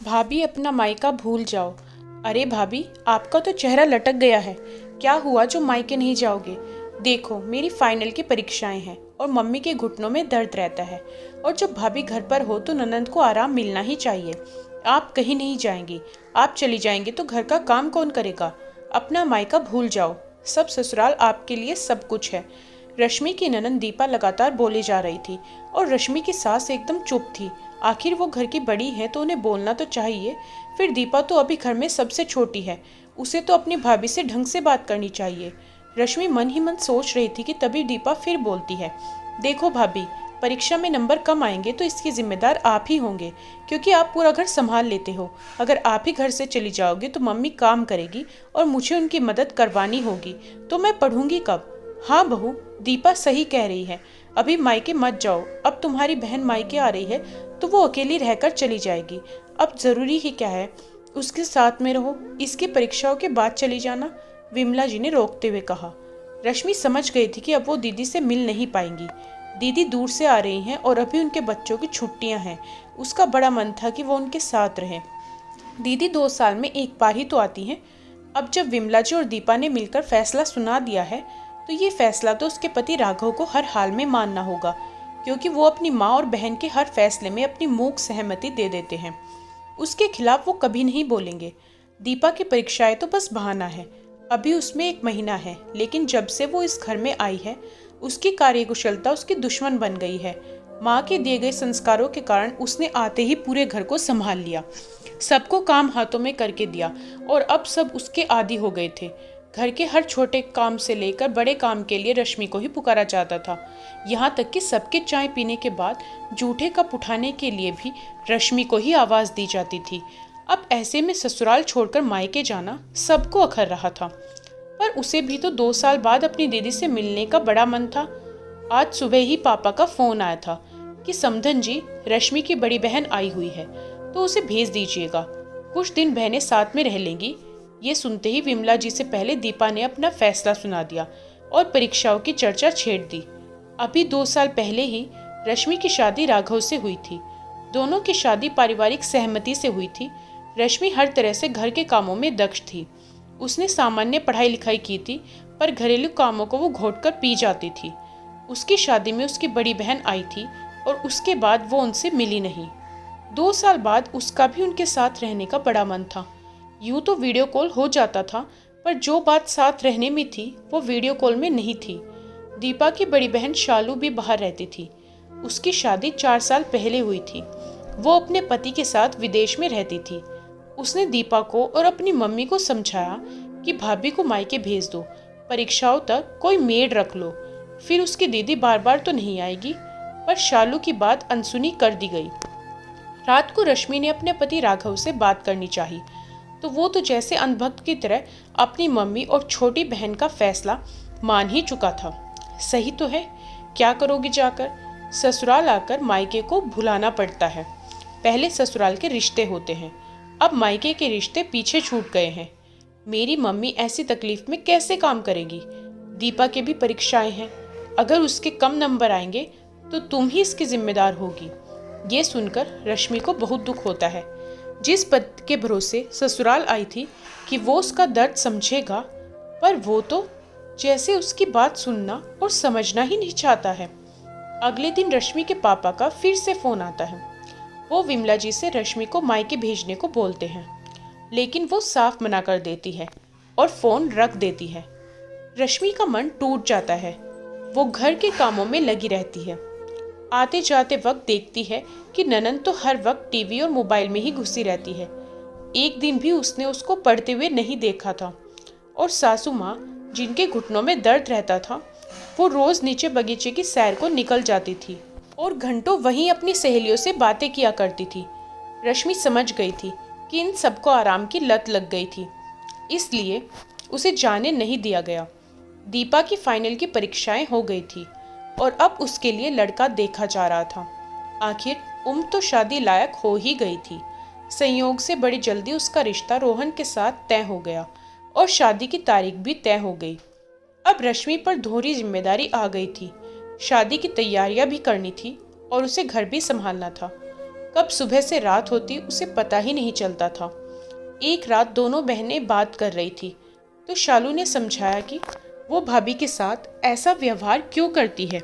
भाभी अपना मायका भूल जाओ। अरे भाभी, आपका तो चेहरा लटक गया है। क्या हुआ जो मायके नहीं जाओगे? देखो, मेरी फाइनल की परीक्षाएं हैं और मम्मी के घुटनों में दर्द रहता है। और जब भाभी घर पर हो तो ननंद को आराम मिलना ही चाहिए। आप कहीं नहीं जाएंगी। आप चली जाएंगी तो घर का काम कौन करेगा? अपना मायका भूल जाओ। सब ससुराल आपके लिए सब कुछ है। रश्मि की ननंद दीपा लगातार बोले जा रही थी और रश्मि की सास एकदम चुप थी। आखिर वो घर की बड़ी है तो उन्हें बोलना तो चाहिए। फिर दीपा तो अभी घर में सबसे छोटी है, उसे तो अपनी भाभी से ढंग से बात करनी चाहिए। रश्मि मन ही मन सोच रही थी कि तभी दीपा फिर बोलती है, देखो भाभी, परीक्षा में नंबर कम आएंगे तो इसकी जिम्मेदार आप ही होंगे, क्योंकि आप पूरा घर संभाल लेते हो। अगर आप ही घर से चली जाओगे तो मम्मी काम करेगी और मुझे उनकी मदद करवानी होगी, तो मैं पढ़ूंगी कब? हाँ बहू, दीपा सही कह रही है। अभी मायके मत जाओ। अब तुम्हारी बहन मायके आ रही है तो वो अकेली रहकर चली जाएगी। अब जरूरी ही क्या है, उसके साथ में रहो। इसकी परीक्षाओं के बाद चली जाना, विमला जी ने रोकते हुए कहा। रश्मि समझ गई थी कि अब वो दीदी से मिल नहीं पाएंगी। दीदी दूर से आ रही हैं और अभी उनके बच्चों की छुट्टियां हैं। उसका बड़ा मन था कि वो उनके साथ रहे। दीदी 2 साल में एक बार ही तो आती हैं। अब जब विमला जी और दीपा ने मिलकर फैसला सुना दिया है तो ये फैसला तो उसके पति राघव को हर हाल में मानना होगा, क्योंकि वो अपनी माँ और बहन के हर फैसले में अपनी मूक सहमति दे देते हैं। उसके खिलाफ वो कभी नहीं बोलेंगे। दीपा की परीक्षाएं तो बस बहाना है। अभी उसमें 1 महीना है, लेकिन जब से वो इस घर में आई है उसकी कार्यकुशलता उसकी दुश्मन बन गई है। माँ के दिए गए संस्कारों के कारण उसने आते ही पूरे घर को संभाल लिया, सबको काम हाथों में करके दिया और अब सब उसके आदी हो गए थे। घर के हर छोटे काम से लेकर बड़े काम के लिए रश्मि को ही पुकारा जाता था। यहाँ तक कि सबके चाय पीने के बाद जूठे कप उठाने के लिए भी रश्मि को ही आवाज दी जाती थी। अब ऐसे में ससुराल छोड़कर मायके जाना सबको अखर रहा था, पर उसे भी तो 2 साल बाद अपनी दीदी से मिलने का बड़ा मन था। आज सुबह ही पापा का फोन आया था कि समधन जी, रश्मि की बड़ी बहन आई हुई है तो उसे भेज दीजिएगा। कुछ दिन बहनें साथ में रह लेंगी। ये सुनते ही विमला जी से पहले दीपा ने अपना फैसला सुना दिया और परीक्षाओं की चर्चा छेड़ दी। अभी 2 साल पहले ही रश्मि की शादी राघव से हुई थी। दोनों की शादी पारिवारिक सहमति से हुई थी। रश्मि हर तरह से घर के कामों में दक्ष थी। उसने सामान्य पढ़ाई लिखाई की थी, पर घरेलू कामों को वो घोटकर पी जाती थी। उसकी शादी में उसकी बड़ी बहन आई थी और उसके बाद वो उनसे मिली नहीं। 2 साल बाद उसका भी उनके साथ रहने का बड़ा मन था। यूं तो वीडियो कॉल हो जाता था, पर जो बात साथ रहने में थी वो वीडियो कॉल में नहीं थी। दीपा की बड़ी बहन शालू भी बाहर रहती थी। उसकी शादी 4 साल पहले हुई थी। वो अपने पति के साथ विदेश में रहती थी। उसने दीपा को और अपनी मम्मी को समझाया कि भाभी को मायके भेज दो, परीक्षाओं तक कोई मेड रख लो, फिर उसकी दीदी बार बार तो नहीं आएगी। पर शालू की बात अनसुनी कर दी गई। रात को रश्मि ने अपने पति राघव से बात करनी चाहिए, तो वो तो जैसे अंधभक्त की तरह अपनी मम्मी और छोटी बहन का फैसला मान ही चुका था। सही तो है, क्या करोगी जाकर? ससुराल आकर मायके को भुलाना पड़ता है। पहले ससुराल के रिश्ते होते हैं, अब मायके के रिश्ते पीछे छूट गए हैं। मेरी मम्मी ऐसी तकलीफ में कैसे काम करेगी? दीपा के भी परीक्षाएं हैं, अगर उसके कम नंबर आएंगे तो तुम ही इसकी जिम्मेदार होगी। ये सुनकर रश्मि को बहुत दुख होता है। जिस पति के भरोसे ससुराल आई थी कि वो उसका दर्द समझेगा, पर वो तो जैसे उसकी बात सुनना और समझना ही नहीं चाहता है। अगले दिन रश्मि के पापा का फिर से फोन आता है। वो विमला जी से रश्मि को मायके भेजने को बोलते हैं, लेकिन वो साफ मना कर देती है और फोन रख देती है। रश्मि का मन टूट जाता है। वो घर के कामों में लगी रहती है। आते जाते वक्त देखती है कि ननंद तो हर वक्त टीवी और मोबाइल में ही घुसी रहती है। एक दिन भी उसने उसको पढ़ते हुए नहीं देखा था। और सासू माँ, जिनके घुटनों में दर्द रहता था, वो रोज नीचे बगीचे की सैर को निकल जाती थी और घंटों वहीं अपनी सहेलियों से बातें किया करती थी। रश्मि समझ गई थी कि इन सबको आराम की लत लग गई थी, इसलिए उसे जाने नहीं दिया गया। दीपा की फाइनल की परीक्षाएं हो गई थी और अब उसके लिए लड़का देखा जा रहा था। आखिर उम्र तो शादी लायक हो ही गई थी। संयोग से बड़ी जल्दी उसका रिश्ता रोहन के साथ तय हो गया और शादी की तारीख भी तय हो गई। अब रश्मि पर दोहरी जिम्मेदारी आ गई थी। शादी की तैयारियां भी करनी थी और उसे घर भी संभालना था। कब सुबह से रात होती उसे पता ही नहीं चलता था। एक रात दोनों बहनें बात कर रही थी तो शालू ने समझाया कि वो भाभी के साथ ऐसा व्यवहार क्यों करती है।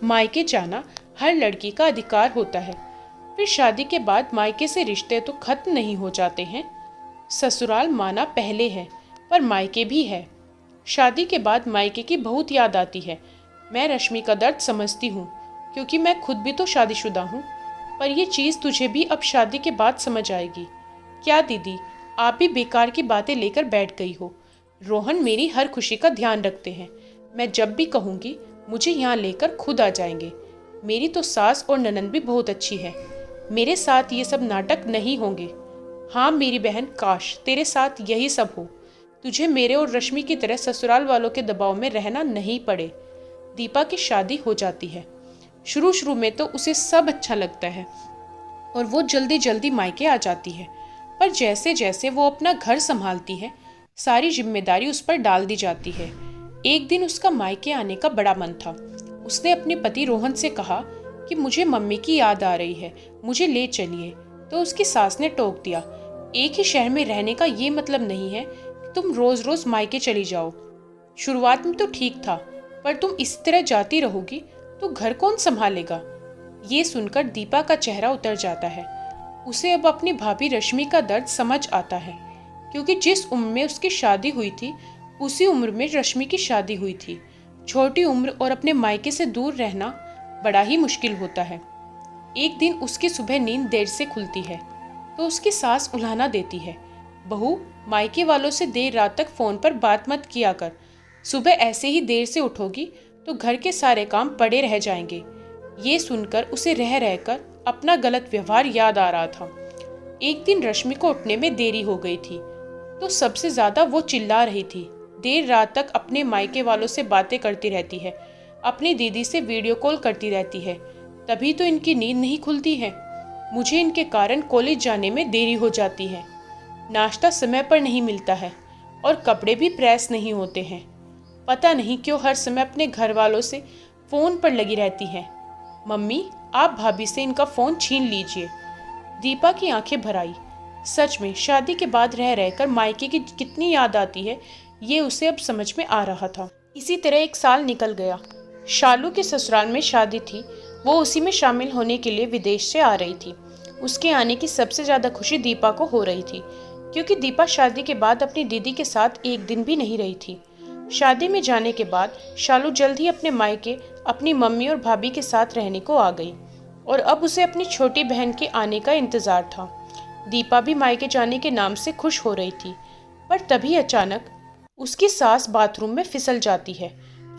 मायके जाना हर लड़की का अधिकार होता है। फिर शादी के बाद मायके से रिश्ते तो खत्म नहीं हो जाते हैं। ससुराल माना पहले है पर मायके भी है। शादी के बाद मायके की बहुत याद आती है। मैं रश्मि का दर्द समझती हूँ क्योंकि मैं खुद भी तो शादीशुदा हूँ। पर ये चीज़ तुझे भी अब शादी के बाद समझ आएगी। क्या दीदी, आप भी बेकार की बातें लेकर बैठ गई हो। रोहन मेरी हर खुशी का ध्यान रखते हैं। मैं जब भी कहूँगी मुझे यहाँ लेकर खुद आ जाएंगे। मेरी तो सास और ननंद भी बहुत अच्छी है। मेरे साथ ये सब नाटक नहीं होंगे। हाँ मेरी बहन, काश तेरे साथ यही सब हो। तुझे मेरे और रश्मि की तरह ससुराल वालों के दबाव में रहना नहीं पड़े। दीपा की शादी हो जाती है। शुरू शुरू में तो उसे सब अच्छा लगता है और वो जल्दी जल्दी मायके आ जाती है। पर जैसे जैसे वो अपना घर संभालती है सारी जिम्मेदारी उस पर डाल दी जाती है। एक दिन उसका मायके आने का बड़ा मन था। उसने अपने पति रोहन से कहा कि मुझे मम्मी की याद आ रही है, मुझे ले चलिए। तो उसकी सास ने टोक दिया, एक ही शहर में रहने का ये मतलब नहीं है कि तुम रोज रोज मायके चली जाओ। शुरुआत में तो ठीक था पर तुम इस तरह जाती रहोगी तो घर कौन संभालेगा। ये सुनकर दीपा का चेहरा उतर जाता है। उसे अब अपनी भाभी रश्मि का दर्द समझ आता है क्योंकि जिस उम्र में उसकी शादी हुई थी उसी उम्र में रश्मि की शादी हुई थी। छोटी उम्र और अपने मायके से दूर रहना बड़ा ही मुश्किल होता है। एक दिन उसकी सुबह नींद देर से खुलती है तो उसकी सास उल्हाना देती है, बहू मायके वालों से देर रात तक फोन पर बात मत किया कर। सुबह ऐसे ही देर से उठोगी तो घर के सारे काम पड़े रह जाएंगे। ये सुनकर उसे रह रहकर अपना गलत व्यवहार याद आ रहा था। एक दिन रश्मि को उठने में देरी हो गई थी तो सबसे ज्यादा वो चिल्ला रही थी। देर रात तक अपने मायके वालों से बातें करती रहती है, अपनी दीदी से वीडियो कॉल करती रहती है, तभी तो इनकी नींद नहीं खुलती है। मुझे इनके कारण कॉलेज जाने में देरी हो जाती है। नाश्ता समय पर नहीं मिलता है और कपड़े भी प्रेस नहीं होते हैं। पता नहीं क्यों हर समय अपने घर वालों से फोन पर लगी रहती हैं। मम्मी, आप भाभी से इनका फोन छीन लीजिए। दीपा की आंखें भर आई। सच में शादी के बाद रह रहकर मायके की कितनी याद आती है ये उसे अब समझ में आ रहा था। इसी तरह एक साल निकल गया। शालू के ससुराल में शादी थी। वो उसी में शामिल होने के लिए विदेश से आ रही थी। उसके आने की सबसे ज्यादा खुशी दीपा को हो रही थी क्योंकि दीपा शादी के बाद अपनी दीदी के साथ एक दिन भी नहीं रही थी। शादी में जाने के बाद शालू जल्द ही अपने मायके अपनी मम्मी और भाभी के साथ रहने को आ गई और अब उसे अपनी छोटी बहन के आने का इंतजार था। दीपा भी मायके जाने के नाम से खुश हो रही थी पर तभी अचानक उसकी सास बाथरूम में फिसल जाती है।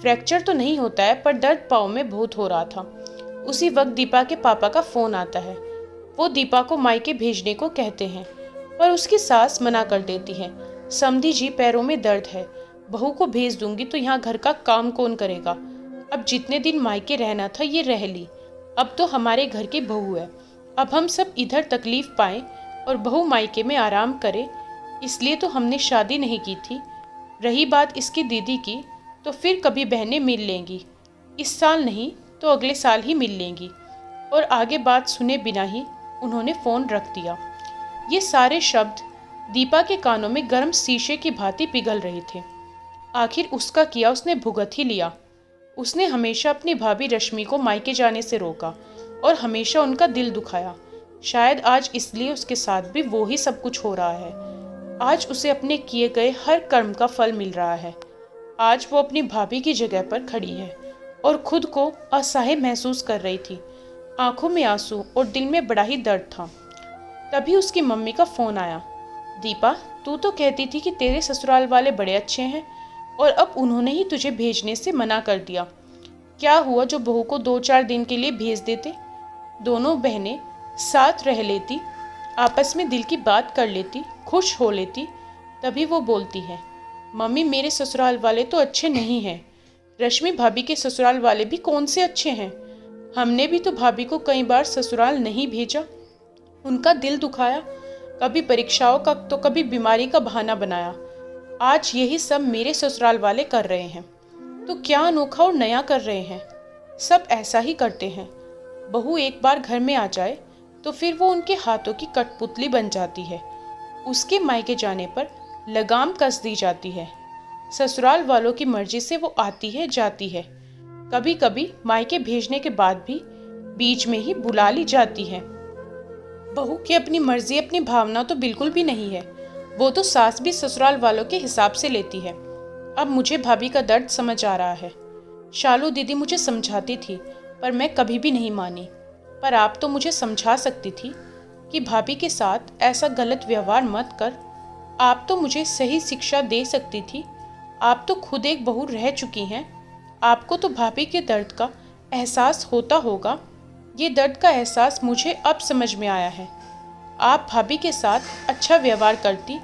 फ्रैक्चर तो नहीं होता है पर दर्द पाँव में बहुत हो रहा था। उसी वक्त दीपा के पापा का फोन आता है। वो दीपा को मायके भेजने को कहते हैं पर उसकी सास मना कर देती है। समधी जी, पैरों में दर्द है, बहू को भेज दूंगी तो यहाँ घर का काम कौन करेगा। अब जितने दिन मायके रहना था ये रह ली, अब तो हमारे घर की बहू है। अब हम सब इधर तकलीफ पाएं और बहू मायके में आराम करे, इसलिए तो हमने शादी नहीं की थी। रही बात इसकी दीदी की तो फिर कभी बहनें मिल लेंगी, इस साल नहीं तो अगले साल ही मिल लेंगी। और आगे बात सुने बिना ही उन्होंने फ़ोन रख दिया। ये सारे शब्द दीपा के कानों में गर्म शीशे की भांति पिघल रहे थे। आखिर उसका किया उसने भुगत ही लिया। उसने हमेशा अपनी भाभी रश्मि को मायके जाने से रोका और हमेशा उनका दिल दुखाया। शायद आज इसलिए उसके साथ भी वो ही सब कुछ हो रहा है। आज उसे अपने किए गए हर कर्म का फल मिल रहा है। आज वो अपनी भाभी की जगह पर खड़ी है और खुद को असहाय महसूस कर रही थी। आंखों में आंसू और दिल में बड़ा ही दर्द था। तभी उसकी मम्मी का फोन आया। दीपा, तू तो कहती थी कि तेरे ससुराल वाले बड़े अच्छे हैं और अब उन्होंने ही तुझे भेजने से मना कर दिया। क्या हुआ जो बहू को 2-4 दिन के लिए भेज देते? दोनों बहनें साथ रह लेती, आपस में दिल की बात कर लेती, खुश हो लेती। तभी वो बोलती है, मम्मी मेरे ससुराल वाले तो अच्छे नहीं हैं। रश्मि भाभी के ससुराल वाले भी कौन से अच्छे हैं? हमने भी तो भाभी को कई बार ससुराल नहीं भेजा, उनका दिल दुखाया, कभी परीक्षाओं का तो कभी बीमारी का बहाना बनाया। आज यही सब मेरे ससुराल वाले कर रहे हैं तो क्या अनोखा और नया कर रहे हैं? सब ऐसा ही करते हैं। बहू एक बार घर में आ जाए तो फिर वो उनके हाथों की कठपुतली बन जाती है। उसके मायके जाने पर लगाम कस दी जाती है। ससुराल वालों की मर्जी से वो आती है जाती है। कभी कभी मायके भेजने के बाद भी बीच में ही बुला ली जाती है। बहू की अपनी मर्जी अपनी भावना तो बिल्कुल भी नहीं है। वो तो सास भी ससुराल वालों के हिसाब से लेती है। अब मुझे भाभी का दर्द समझ आ रहा है। शालू दीदी मुझे समझाती थी पर मैं कभी भी नहीं मानी। पर आप तो मुझे समझा सकती थी कि भाभी के साथ ऐसा गलत व्यवहार मत कर। आप तो मुझे सही शिक्षा दे सकती थी। आप तो खुद एक बहू रह चुकी हैं। आपको तो भाभी के दर्द का एहसास होता होगा। ये दर्द का एहसास मुझे अब समझ में आया है। आप भाभी के साथ अच्छा व्यवहार करती,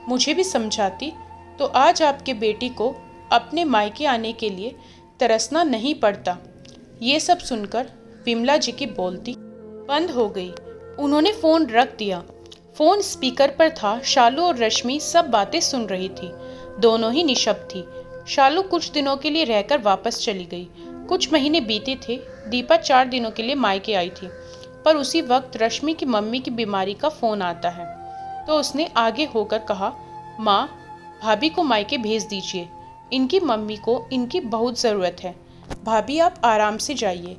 मुझे भी समझाती, तो आज आपके बेटी को अपने मायके आने के लिए तरसना नहीं पड़ता। ये सब सुनकर विमला जी की बोलती बंद हो गई। उन्होंने फ़ोन रख दिया। फ़ोन स्पीकर पर था। शालू और रश्मि सब बातें सुन रही थी। दोनों ही निशब्द थी। शालू कुछ दिनों के लिए रहकर वापस चली गई। कुछ महीने बीते थे। दीपा 4 दिनों के लिए मायके आई थी। पर उसी वक्त रश्मि की मम्मी की बीमारी का फ़ोन आता है तो उसने आगे होकर कहा, माँ, भाभी को मायके भेज दीजिए। इनकी मम्मी को इनकी बहुत ज़रूरत है। भाभी आप आराम से जाइए।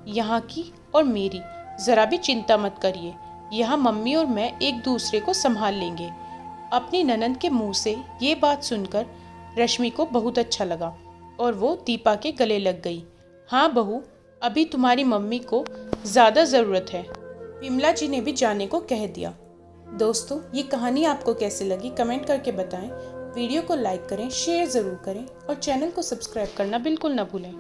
यहाँ की और मेरी ज़रा भी चिंता मत करिए। यहाँ मम्मी और मैं एक दूसरे को संभाल लेंगे। अपनी ननंद के मुंह से ये बात सुनकर रश्मि को बहुत अच्छा लगा और वो दीपा के गले लग गई। हाँ बहू, अभी तुम्हारी मम्मी को ज़्यादा ज़रूरत है। विमला जी ने भी जाने को कह दिया। दोस्तों, ये कहानी आपको कैसी लगी कमेंट करके बताएं। वीडियो को लाइक करें, शेयर ज़रूर करें और चैनल को सब्सक्राइब करना बिल्कुल ना भूलें।